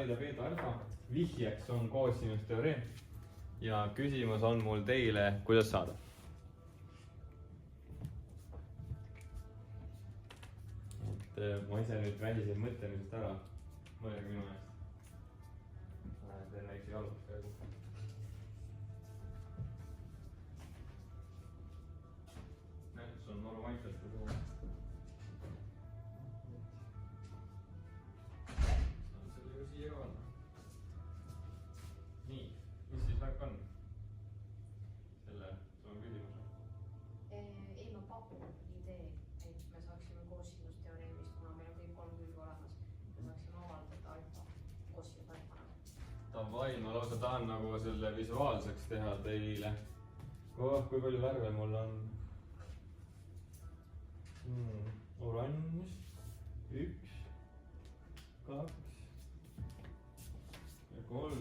valida beeta alfa. Vihjeks on koosinusteoreem. Ja küsimus on mul teile, kuidas saada. Ma ise nüüd välisin mõtlemisest ära. Mõelge minu eest. Teen väikse jalgust praegu. Näitus on noru maitselt. Saan selle ju siia ka panna. Nii, mis siis värk on? Selle, sul on küsimuse. Ei, ma pakun idee, et me saaksime koosinusteoreemist, kuna meil on kõik kolm külge olemas, me saaksime avaldada alfa koosinusalfana. Davai, ma lausa tahan nagu selle visuaalseks teha teile. Kui palju värve mul on? Oranž, 1, 2 ja 3.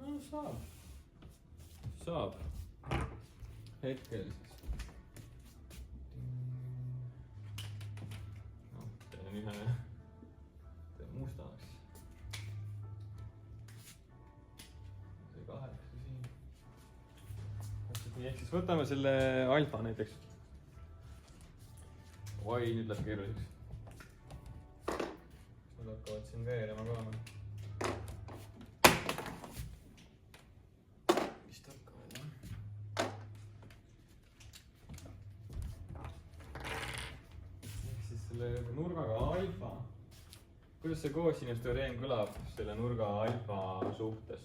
No, saab. Hetkel siis. No, teen ühe mustaks. See 8 siin. Nii, ehk siis võtame selle alfa näiteks. Oi, nüüd läheb keeruliseks. Nad hakkavad siin veerema ka. Vist hakkavad, jah? Ehk siis selle nurgaga alfa. Kuidas see koosinusteoreem kõlab selle nurga alfa suhtes?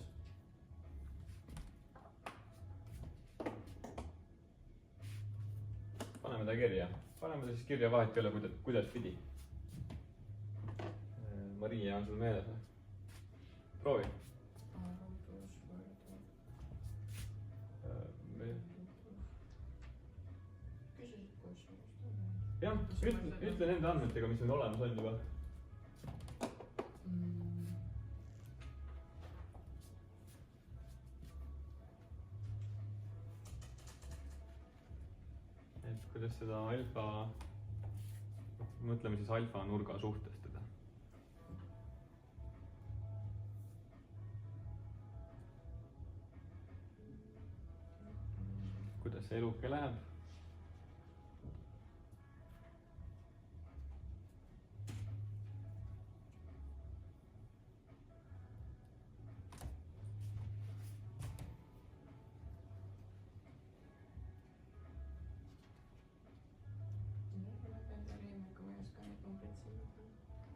Paneme ta kirja. Paneme ta siis kirja vahet ei ole, kuidas pidi. Maria on sul meeles või? Proovi. Jah, ütle nende andmetega, mis meil olemas on juba. Et kuidas seda alfa, mõtleme siis alfa nurga suhtes teda. Kuidas see eluke läheb?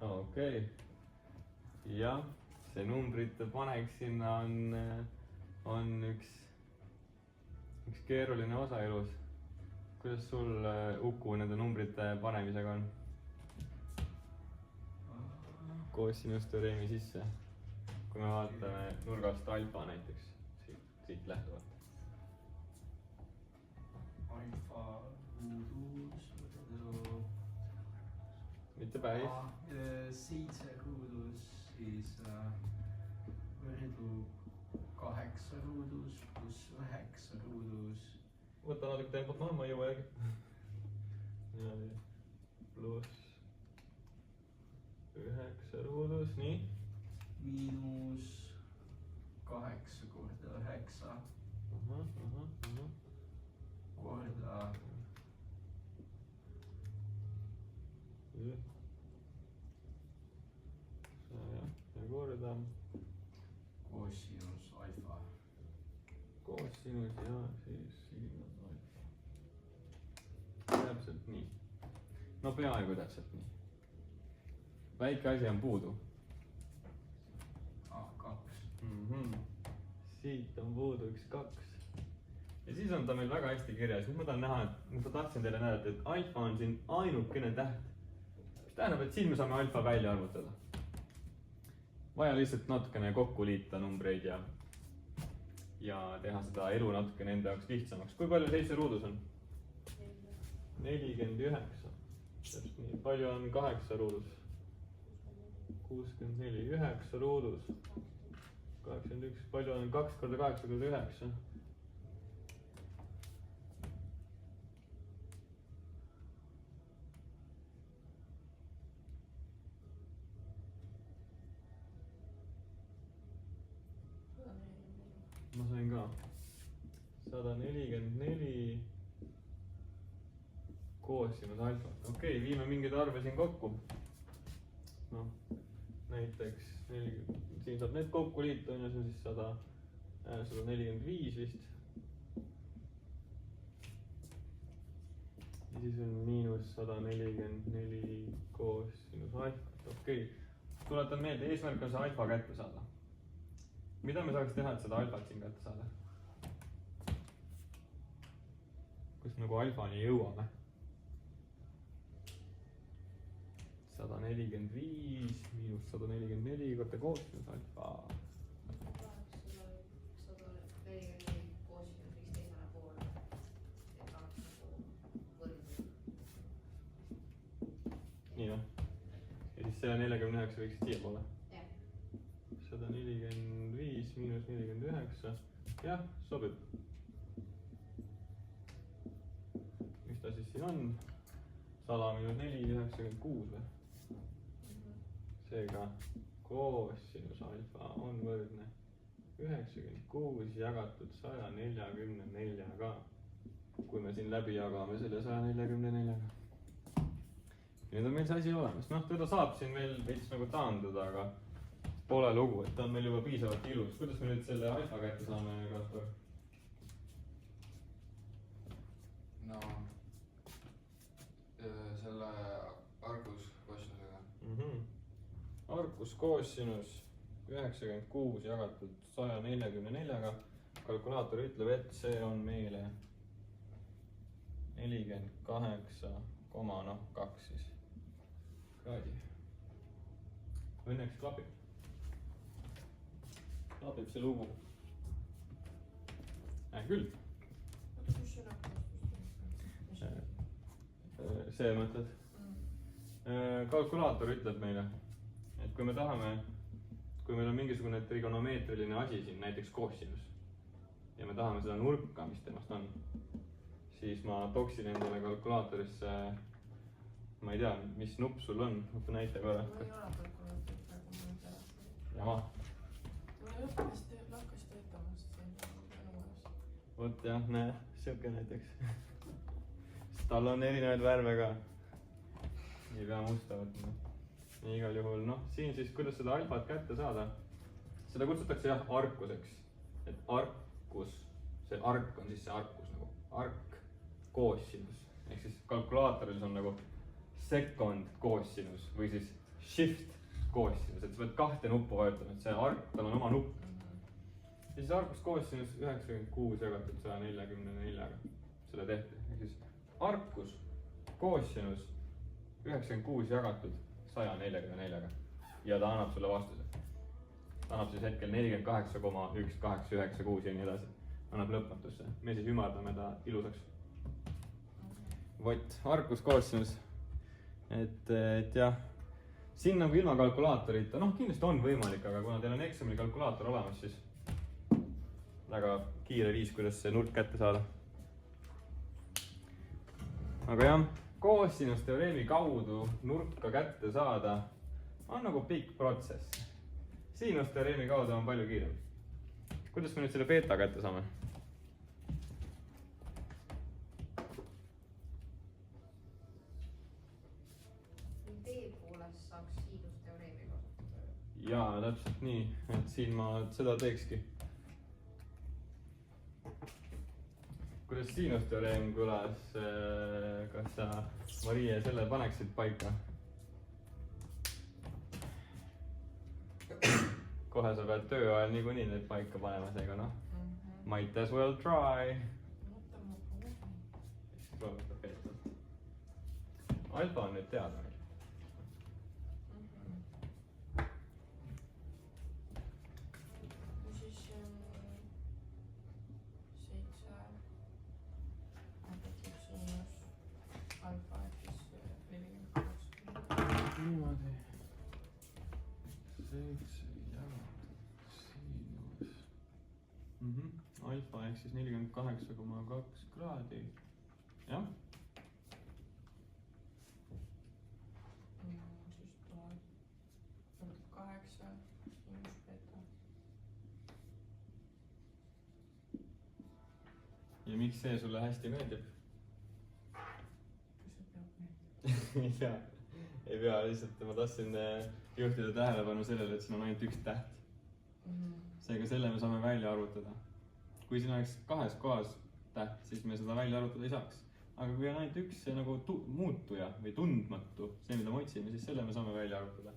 Okei. Jah, see numbrite panek sinna on üks keeruline osa elus. Kuidas sul, Uku, nende numbrite panemisega on? Koosinusteoreemi sisse. Kui me vaatame nurgast alfa näiteks, siit lähtuvalt. Alfa ruudus. Mitte päris. 7 ruudus, siis võrdu 8 ruudus pluss 9 ruudus. Võta natuke tempot maha, ma ei jõua järgi. Pluss 9 ruudus, nii. Miinus 8 korda 9. Korda. Ja korda. Kosinus alfa. Kosinus ja siis sinus alfa. Täpselt nii. No peaaegu täpselt nii. Väike asi on puudu. A2. Siit on puudu 1, 2. Ja siis on ta meil väga hästi kirjas. Nüüd ma tahan näha, et ma tahtsin teile näidata, et alfa on siin ainukene täht. Mis tähendab, et siin me saame alfa välja arvutada. Vaja lihtsalt natukene kokku liita numbreid ja teha seda elu natukene enda jaoks lihtsamaks. Kui palju 7 ruudus on? 49. Täpselt nii. Palju on 8 ruudus? 64. 9 ruudus? 81. Palju on 2 korda 8 korda 9? 2 144 koosinus alfat. Okei, viime mingeid arve siin kokku. Noh, näiteks 40, siin saab need kokku liita, on ju, see on siis 145 vist. Ja siis on miinus 144 koosinus alfat. Okei, tuletan meelde, eesmärk on see alfa kätte saada. Mida me saaks teha, et seda alfat siin kätte saada? Kus nagu alfani jõuame? 145 miinus 144 korda koosinus alfa. 144 koosinus võiks teisele poole. Et oleks nagu võrdne. Nii noh. Ja siis 149 võiks siia poole. Jah. 145 miinus 49. Jah, sobib. Mis ta siis siin on? 100 miinus 4, 96 või? Seega koosinus alfa on võrdne 96 jagatud 144-ga. Kui me siin läbi jagame selle 144-ga. Nüüd on meil see asi olemas. Noh, teda saab siin veel veits nagu taanduda, aga pole lugu, et ta on meil juba piisavalt ilus. Kuidas me nüüd selle alfa kätte saame, Kaspar? No, selle arguskoosinusega. Arguskoosinus 96 jagatud 144-ga. Kalkulaator ütleb, et see on meile 48,2 siis kraadi. Õnneks klapib. Klapib see lugu. Küll. Kus see nakkus? See mõtled? Kalkulaator ütleb meile, et kui me tahame, kui meil on mingisugune trigonomeetriline asi siin, näiteks koosinus, ja me tahame seda nurka, mis temast on, siis ma toksin endale kalkulaatorisse, ma ei tea, mis nupp sul on, näita korra. Mul ei ole kalkulaatorit praegu, mul on telefon. Jama. Mul lakkas töötamast siin tänuväärus. Vot jah, näe, siuke näiteks. Tal on erinevaid värve ka. Ei pea musta võtma. Nii igal juhul, noh, siin siis, kuidas seda alfat kätte saada, seda kutsutakse jah arkuseks. Et arkus, see ark on siis see arkus nagu, ark koosinus. Ehk siis kalkulaatoris on nagu second koosinus või siis shift koosinus, et sa pead kahte nuppu vajutama, et see ark, tal on oma nupp. Ja siis arkus koosinus 96 jagatud 144-ga, selle tehti. Ehk siis arkus koosinus 96 jagatud 144-ga ja ta annab sulle vastuse. Ta annab siis hetkel 48,1896 ja nii edasi. Annab lõpmatusse. Me siis ümardame ta ilusaks. Vot, arkus koosinus. Et jah, siin nagu ilma kalkulaatorita, noh kindlasti on võimalik, aga kuna teil on eksamil kalkulaator olemas, siis väga kiire viis, kuidas see nurk kätte saada. Aga jah, koosinusteoreemi kaudu nurka kätte saada on nagu pikk protsess. Siinusteoreemi kaudu on palju kiirem. Kuidas me nüüd selle beeta kätte saame? Idee poolest saaks siinusteoreemi kasutada. Jaa, täpselt nii, et siin ma seda teekski. Kuidas siinusteoreem kõlas, kas sa, Marie, selle paneksid paika? Kohe sa pead töö ajal niikuinii neid paika panema, seega noh, might as well try. Alfa on nüüd teada meil. Siis 7 tekib siinus alfa ehk siis 42. Niimoodi. 7 jagatud siinus. Alfa ehk siis 48,2 kraadi. Jah. Siis tuleb 8 siinus beta. miks see sulle hästi meeldib? kas see peab meeldima? ei pea, ei pea, lihtsalt ma tahtsin juhtida tähelepanu sellele, et siin on ainult üks täht. Seega selle me saame välja arvutada. Kui siin oleks 2 kohas täht, siis me seda välja arvutada ei saaks. Aga kui on ainult üks see nagu muutuja või tundmatu, see mida me otsime, siis selle me saame välja arvutada.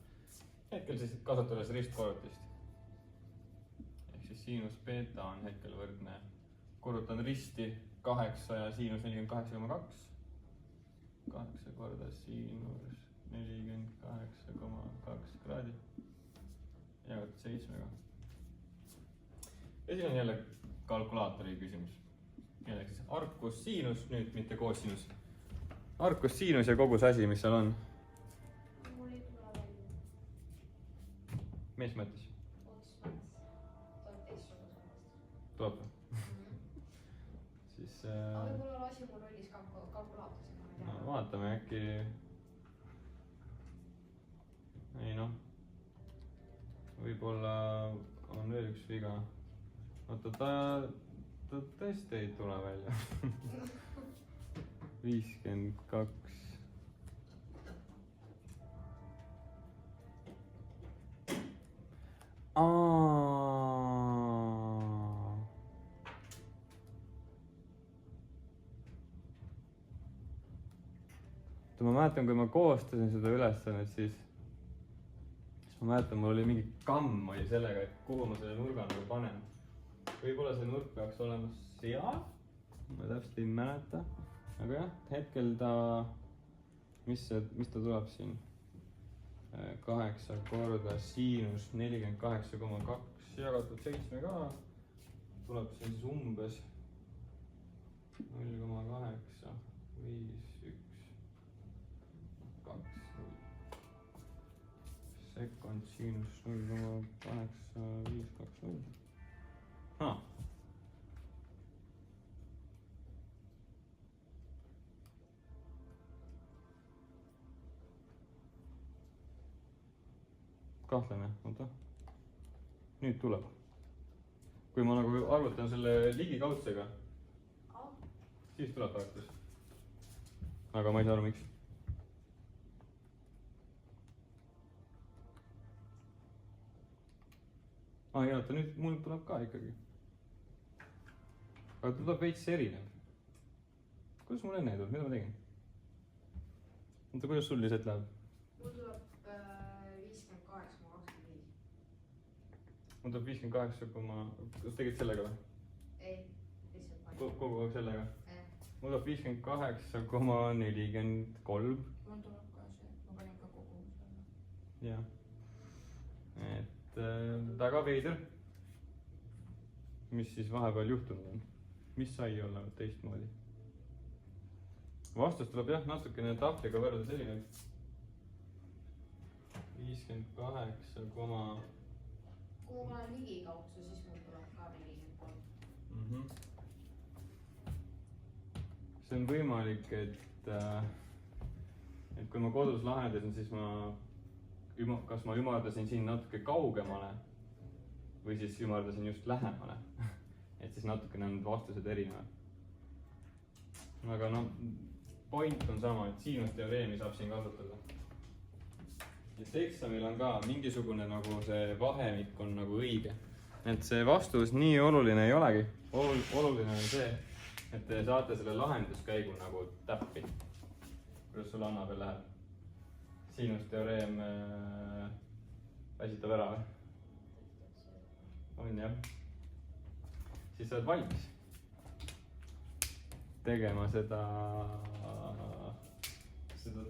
Hetkel siis kasutades ristkorrutist. Ehk siis siinus beta on hetkel võrdne. Korrutan risti 8 ja siinus 48,2. 8 korda siinus 48,2 kraadi. Jagad 7-ga. Ja siin on jälle kalkulaatori küsimus. Jällegi siis arkus siinus, nüüd mitte koosinus. Arkus siinus ja kogu see asi, mis seal on. mul ei tule välja. Mis mõttes? Ots mõttes. tuleb teistsuguse mõttes. Tuleb või? Siis aga võib-olla lasi mul rollis kalkulaatoris, ma ei tea. no, vaatame äkki. Ei noh. Võib-olla on veel üks viga. Oota, ta tõesti ei tule välja. 52. Ma mäletan, kui ma koostasin seda ülesannet, siis ma mäletan, mul oli mingi kamm oli sellega, et kuhu ma selle nurga nagu panen. Võib-olla see nurk peaks olema seal, ma täpselt ei mäleta, aga jah, hetkel ta, mis ta tuleb siin? 8 korda siinus 48,2 jagatud 7 ka, tuleb siin siis umbes 0,8, 5, 1, 2, 0. Sekund siinus 0,8, 5, 2, 0. Kahtlane, oota. Nüüd tuleb. Kui ma nagu arvutan selle ligikaudsega, siis tuleb arvutus. Aga ma ei saa aru, miks. Ei oota, nüüd mul tuleb ka ikkagi. Aga ta tuleb veits erinev. Kuidas mul enne ei tulnud, mida ma tegin? Oota, kuidas sul lihtsalt läheb? mul tuleb 58,25. Mul tuleb 58, kas tegid sellega või? ei, lihtsalt panin. Kogu aeg sellega? Mul tuleb 58,43. mul tuleb ka see, ma panin ka kogu selle. Jah. Et väga veider. Mis siis vahepeal juhtunud on? Mis sai olla teistmoodi? Vastus tuleb jah, natukene tahvliga võrreldes erinev. 58, kui ma olen ligikaudse, siis mul tuleb ka 43. See on võimalik, et kui ma kodus lahendasin, siis kas ma ümardasin siin natuke kaugemale või siis ümardasin just lähemale. Et siis natukene on vastused erinevad. Aga no, point on sama, et siinusteoreemi saab siin kasutada. Et eksamil on ka mingisugune nagu see vahemik on nagu õige. Et see vastus nii oluline ei olegi. Oluline on see, et te saate selle lahenduskäigu nagu täppi. Kuidas sul Anna veel läheb? Siinusteoreem väsitab ära või? On jah. Siis sa oled valmis tegema seda tööd.